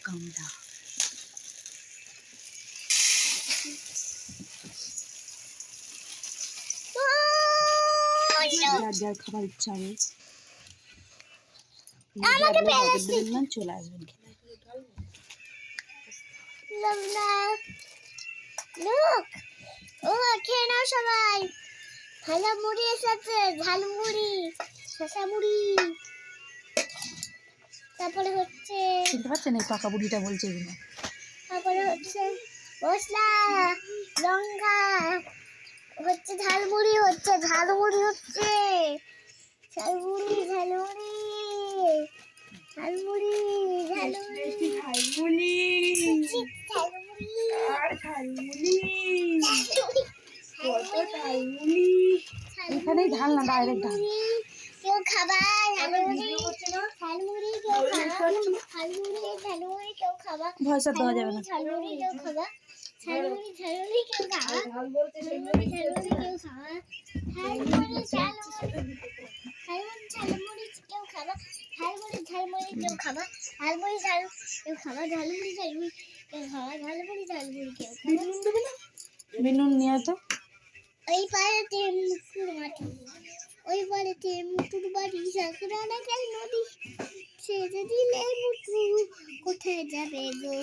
calm down. যার যার খাবার ইচ্ছা হবে চলে আসবেন খেতে। খেয়ে নাও সবাই। ভালো মুড়ি এসেছে, ঝাল মুড়ি, শসা মুড়ি। তারপরে হচ্ছে চিনতে পারছেন এই পাকা বুড়িটা বলছে এগুলো। তারপরে হচ্ছে মশলা, লঙ্কা, হচ্ছে ঝালমুড়ি, হচ্ছে ঝালমুড়ি, হচ্ছে ঝালমুড়ি, ঝালমুড়ি, ঝালমুড়ি, ঝালমুড়ি, ঝালমুড়ি আর ঝালমুড়ি কত ঝালমুড়ি। এখানেই ঢাল না, ডাইরেক্ট ঢাল। কেউ খাবার ঝালমুড়ি, ঝালমুড়ি কেউ খাবার, ঝালমুড়ি, ঝালমুড়ি কেউ খাবার, ভয়েস আর দেওয়া যাবে না। ঝালমুড়ি কেউ খাবার, ঝালমুড়ি, ঝালমুড়ি কেউ খাবার, ঝালমুড়ি, ঝালমুড়ি কেউ খাবার, ঝালমুড়ি, ঝালমুড়ি কেউ খাবার, ঝালমুড়ি, ঝালমুড়ি কেউ খাবার, ঝালমুড়ি, ঝাল কেউ খাবার, ঝালমুড়ি, ঝালমুড়ি কেউ খাবার, ঝালমুড়ি, ঝালমুড়ি কেউ খাবার। বিনুন নিয়ে তো ওই পাড়াতে মুকুর মাটি, ওই পাড়াতে মুকুর বাড়ি, সাঁকড়া নাকাল নদী, ছেড়ে দিলে মুকু কোথায় যাবে গো।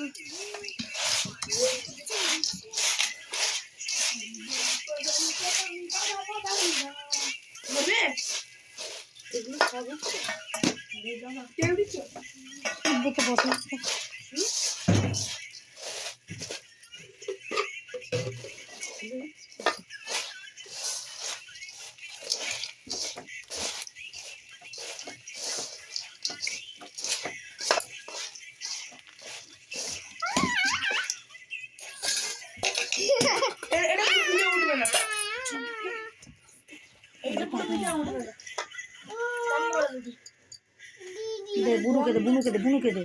দেখে বসে দে, বুনুকে দে, বুনুকে দে, বুনুকে দে।